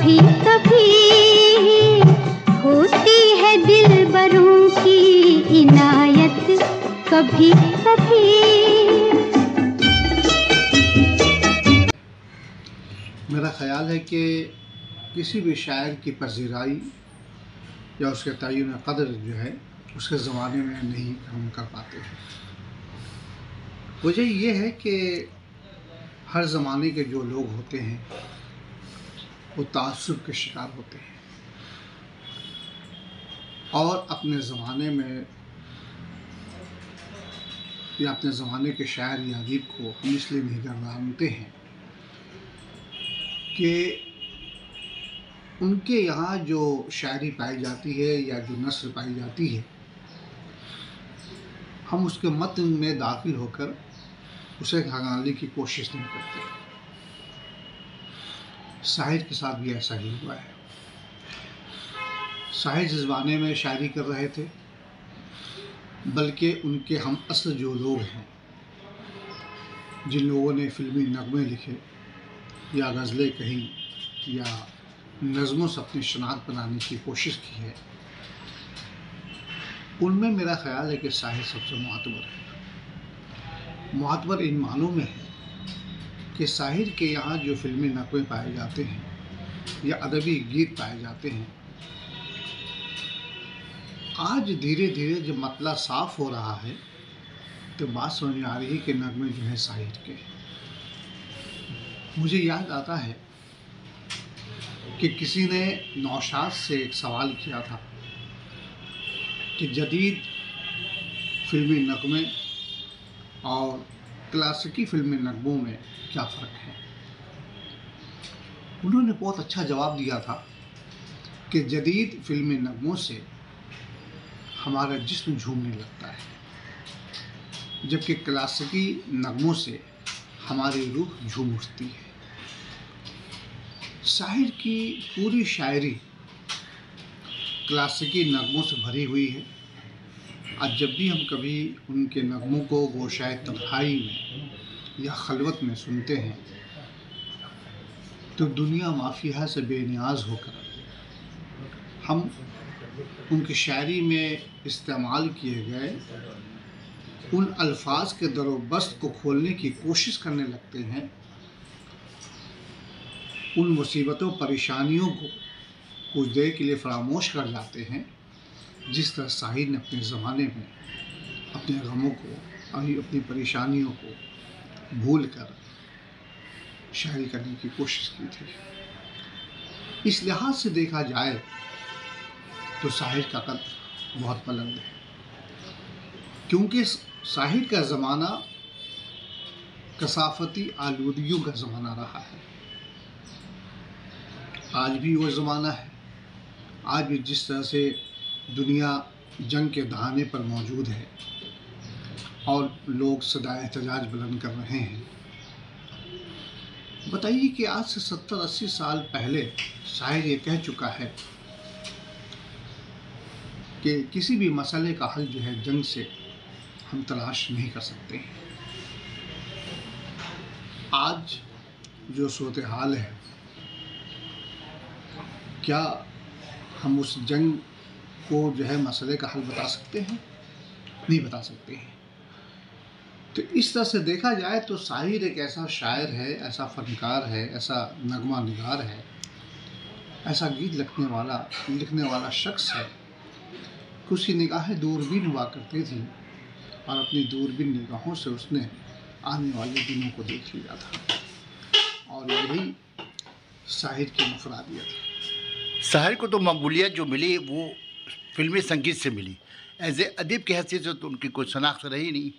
कभी कभी होती है दिलबरों की इनायत, कभी कभी। मेरा ख्याल है कि किसी भी शायर की पजीराई या उसके तय्युन क़द्र जो है उसके ज़माने में नहीं हम कर पाते। वजह यह है कि हर ज़माने के जो लोग होते हैं वो तासुब के शिकार होते हैं और अपने ज़माने में या अपने ज़माने के शायर या अदीब को हम इसलिए नहीं गर्दानते हैं कि उनके यहाँ जो शायरी पाई जाती है या जो नस्र पाई जाती है हम उसके मतन में दाखिल होकर उसे खंगालने की कोशिश नहीं करते। साहिर के साथ भी ऐसा ही हुआ है। साहिर जिस ज़माने में शायरी कर रहे थे, बल्कि उनके हम असल जो लोग हैं, जिन लोगों ने फिल्मी नगमे लिखे या गज़लें कहीं या नज़मों से अपनी शनाख्त बनाने की कोशिश की है, उनमें मेरा ख्याल है कि साहिर सबसे मुअतबर है। मुअतबर इन मानों में है कि साहिर के यहाँ जो फिल्मी नगमे पाए जाते हैं या अदबी गीत पाए जाते हैं, आज धीरे धीरे जब मतला साफ़ हो रहा है तो बात समझ में आ रही है कि नगमे जो है साहिर के। मुझे याद आता है कि किसी ने नौशाद से एक सवाल किया था कि जदीद फिल्मी नगमे और क्लासिकी फिल्मी नगमों में क्या फ़र्क है। उन्होंने बहुत अच्छा जवाब दिया था कि जदीद फिल्मी नगमों से हमारा जिस्म झूमने लगता है, जबकि क्लासिकी नगमों से हमारी रूह झूम उठती है। शायर की पूरी शायरी क्लासिकी नगमों से भरी हुई है। आज जब भी हम कभी उनके नगमों को गोशाए तन्हाई में या खलवत में सुनते हैं तो दुनिया माफिया से बेनियाज होकर हम उनकी शायरी में इस्तेमाल किए गए उन अल्फाज के दरोबस्त को खोलने की कोशिश करने लगते हैं, उन मुसीबतों परेशानियों को कुछ देर के लिए फरामोश कर जाते हैं, जिस तरह साहिर ने अपने ज़माने में अपने गमों को अपनी परेशानियों को भूल कर शायरी करने की कोशिश की थी। इस लिहाज से देखा जाए तो साहिर का कद्र बहुत बुलंद है, क्योंकि साहिर का ज़माना कसाफती आलूदियों का ज़माना रहा है। आज भी वो ज़माना है। आज भी जिस तरह से दुनिया जंग के दहाने पर मौजूद है और लोग सदाए एहतजाज बुलंद कर रहे हैं, बताइए कि आज से 70-80 साल पहले शायर ये कह चुका है कि किसी भी मसले का हल जो है जंग से हम तलाश नहीं कर सकते। आज जो सूरत हाल है, क्या हम उस जंग को जो है मसले का हल बता सकते हैं? नहीं बता सकते हैं। तो इस तरह से देखा जाए तो साहिर एक ऐसा शायर है, ऐसा फनकार है, ऐसा नगमा निगार है, ऐसा गीत लिखने वाला शख्स है कि उसकी निगाहें दूरबीन हुआ करती थी और अपनी दूरबीन निगाहों से उसने आने वाले दिनों को देख लिया था, और यही साहिर की मुफरादियत है। साहिर को तो मकबूलियत जो मिली वो फिल्मी संगीत से मिली, एज ए अदीब की हैसियत से तो उनकी कोई शनाख्त रही नहीं।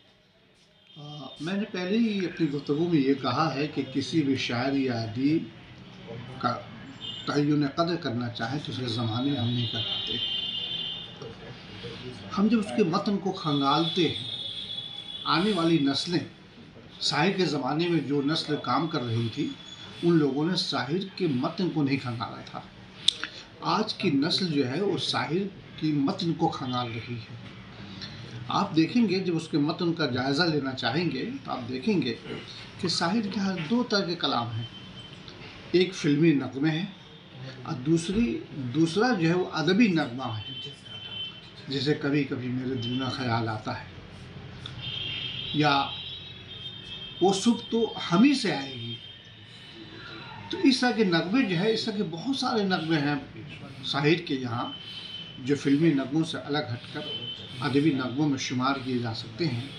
मैंने पहले ही अपनी गुफ्तगू में ये कहा है कि किसी भी शायर या अदीब का तय्युन क़द्र करना चाहे तो उसके ज़माने हम नहीं कर पाते। हम जब उसके मतन को खंगालते हैं, आने वाली नस्लें, साहिर के ज़माने में जो नस्ल काम कर रही थी उन लोगों ने साहिर के मतन को नहीं खंगाला था। आज की नस्ल जो है वो साहिर की मतन को खंगाल रही है। आप देखेंगे जब उसके मतन का जायज़ा लेना चाहेंगे तो आप देखेंगे कि साहिर के यहाँ दो तरह के कलाम हैं। एक फिल्मी नगमे हैं और दूसरा जो है वो अदबी नगमा है, जैसे कभी कभी मेरे दिल में ख्याल आता है, या वो सुख तो हम ही से आएगी। तो इस तरह के नगमे जो है, इस तरह के बहुत सारे नगमे हैं शाहिर के यहाँ जो फिल्मी नगमों से अलग हटकर अदबी नगमों में शुमार किए जा सकते हैं,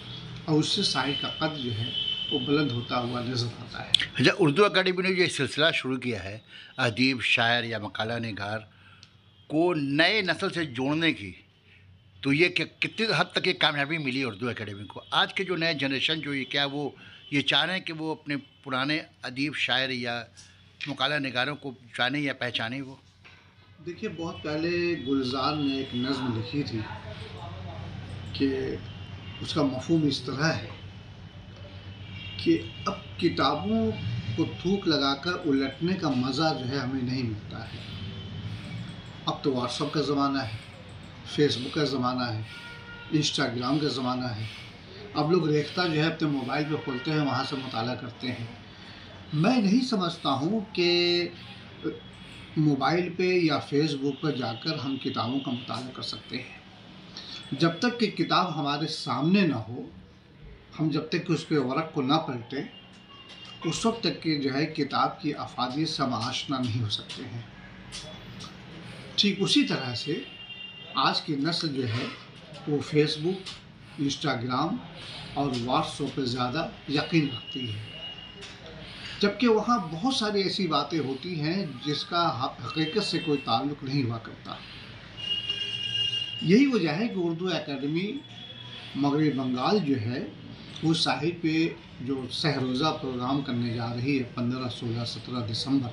और उससे शाहिर का कद जो है वो बुलंद होता हुआ नजर आता है। अच्छा, उर्दू अकेडमी ने जो सिलसिला शुरू किया है अदीब, शायर या मकाला निगार को नए नस्ल से जोड़ने की, तो ये कितनी हद तक ये कामयाबी मिली उर्दू एकेडमी को? आज के जो नए जनरेशन जो ये क्या वो ये चाह रहे हैं कि वो अपने पुराने अदीब, शायर या मकाला निगारों को जाने या पहचाने? वो देखिए, बहुत पहले गुलजार ने एक नज़्म लिखी थी कि उसका मफ़हूम इस तरह है कि अब किताबों को थूक लगाकर उलटने का मज़ा जो है हमें नहीं मिलता है। अब तो व्हाट्सएप का ज़माना है, फेसबुक का ज़माना है, इंस्टाग्राम का ज़माना है। अब लोग रेख्ता जो है अपने मोबाइल पे खोलते हैं, वहाँ से मुताला करते हैं। मैं नहीं समझता हूँ कि मोबाइल पे या फेसबुक पर जाकर हम किताबों का मुताला कर सकते हैं। जब तक कि किताब हमारे सामने ना हो, हम जब तक कि उस पर वरक़ को ना पलटें, उस वक्त तक कि जो है किताब की अफादियत से हम आशना नहीं हो सकते हैं। ठीक उसी तरह से आज की नस्ल जो है वो फेसबुक, इंस्टाग्राम और व्हाट्सएप पर ज़्यादा यकीन रखती है, जबकि वहाँ बहुत सारी ऐसी बातें होती हैं जिसका हकीकत से कोई ताल्लुक़ नहीं हुआ करता। यही वजह है कि उर्दू एकेडमी मगरबी बंगाल जो है वो शाहिर पे जो सहरोज़ा प्रोग्राम करने जा रही है 15, 16, 17 दिसंबर,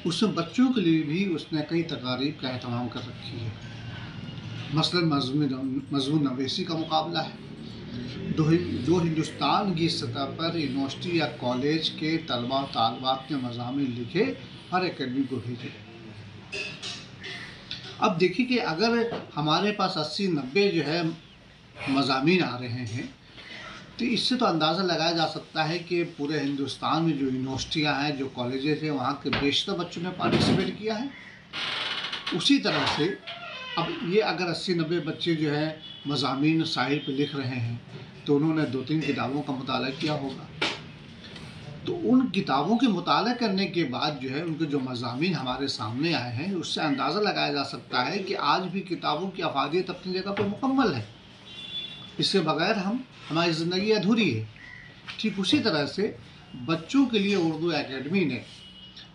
उसमें बच्चों के लिए भी उसने कई तकारीब का एहतमाम कर रखी है। मसलन मज़मून नवेसी का मुकाबला है जो हिंदुस्तान की सतह पर यूनिवर्सिटी या कॉलेज के तलबा और तालबात ने मज़ामीन लिखे हर एकेडमी को भेजे। अब देखिए कि अगर हमारे पास 80-90 जो है मज़ामीन आ रहे हैं, तो इससे तो अंदाज़ा लगाया जा सकता है कि पूरे हिंदुस्तान में जो यूनिवर्सिटियाँ हैं, जो कॉलेजेस हैं, वहाँ के बेशतर बच्चों ने पार्टिसिपेट किया है। उसी तरह से अब ये अगर 80-90 बच्चे जो है मज़ामीन शाहिर पे लिख रहे हैं, तो उन्होंने 2-3 किताबों का मुताला किया होगा। तो उन किताबों के मुताला करने के बाद जो है उनके जो मज़ामीन हमारे सामने आए हैं, उससे अंदाज़ा लगाया जा सकता है कि आज भी किताबों की अफादियत अपनी जगह पर मुकम्मल है। इसके बगैर हमारी ज़िंदगी अधूरी है। ठीक उसी तरह से बच्चों के लिए उर्दू एकेडमी ने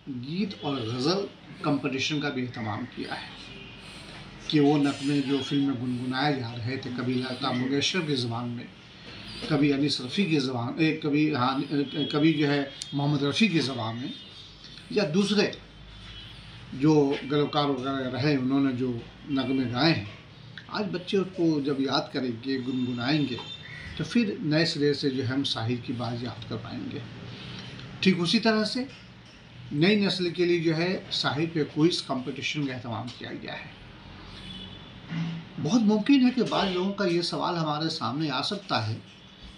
गीत और गज़ल कंपटीशन का भी एहतमाम किया है कि वो नग़मे जो फिल्म में गुनगुनाए जा रहे थे, कभी लता मंगेशकर की ज़बान में, कभी अनीस रफ़ी की ज़बान, कभी जो है मोहम्मद रफ़ी की ज़बान में, या दूसरे जो गलकार वगैरह रहे उन्होंने जो नग़मे गाए हैं, आज बच्चे उसको जब याद करेंगे, गुनगुनाएंगे, तो फिर नए सिरे से जो है हम शाहिर की बात याद कर पाएंगे। ठीक उसी तरह से नई नस्ल के लिए जो है शाहिर पे क्विज़ कंपटीशन का एहतमाम किया गया है। बहुत मुमकिन है कि बाद लोगों का ये सवाल हमारे सामने आ सकता है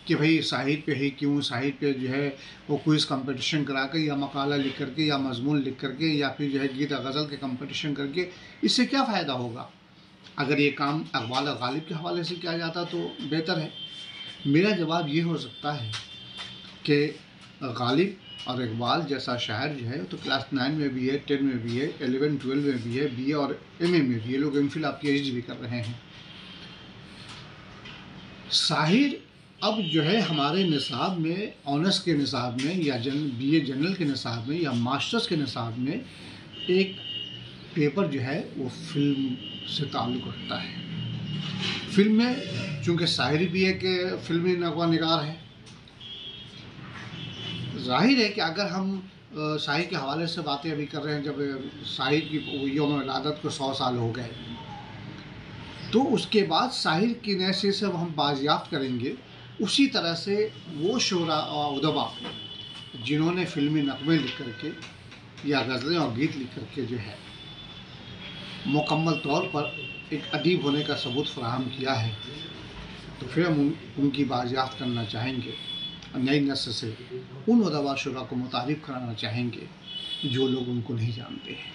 कि भाई शाहिर पे ही क्यों, शाहिर पे जो है वो क्विज़ कंपटीशन करा कर या मकाला लिख करके या मजमून लिख करके या फिर जो है गीत गज़ल के कंपटीशन करके इससे क्या फ़ायदा होगा? अगर ये काम अक़बाल और गालिब के हवाले से किया जाता तो बेहतर है। मेरा जवाब ये हो सकता है कि गालिब और इकबाल जैसा शायर जो है तो क्लास 9 में भी है, 10 में भी है, 11, 12 में भी है, BA और MA में भी, ये लोग MPhil PhD भी कर रहे हैं। शाहिर अब जो है हमारे निसाब में, ऑनर्स के निसाब में या BA जनरल के निसाब में या मास्टर्स के निसाब में एक पेपर जो है वो फिल्म से ताल्लुक़ रखता है। फिल्म में चूँकि शायरी भी एक फिल्मी नगवा निगार है, जाहिर है कि अगर हम शाहिर के हवाले से बातें अभी कर रहे हैं, जब शाहिर की यौम विलादत को 100 साल हो गए, तो उसके बाद शाहिर की नए सिरे से हम बाजियाफ्त करेंगे। उसी तरह से वो शोरा और उदबा जिन्होंने फिल्मी नगमे लिख करके या गज़लें और गीत लिख करके जो है मुकम्मल तौर पर एक अदीब होने का सबूत फराहम किया है, तो फिर हम उनकी बाजियाफ्त करना चाहेंगे और नई नस्ल से उन उदबा शुरा को मुतारिफ़ कराना चाहेंगे जो लोग उनको नहीं जानते हैं।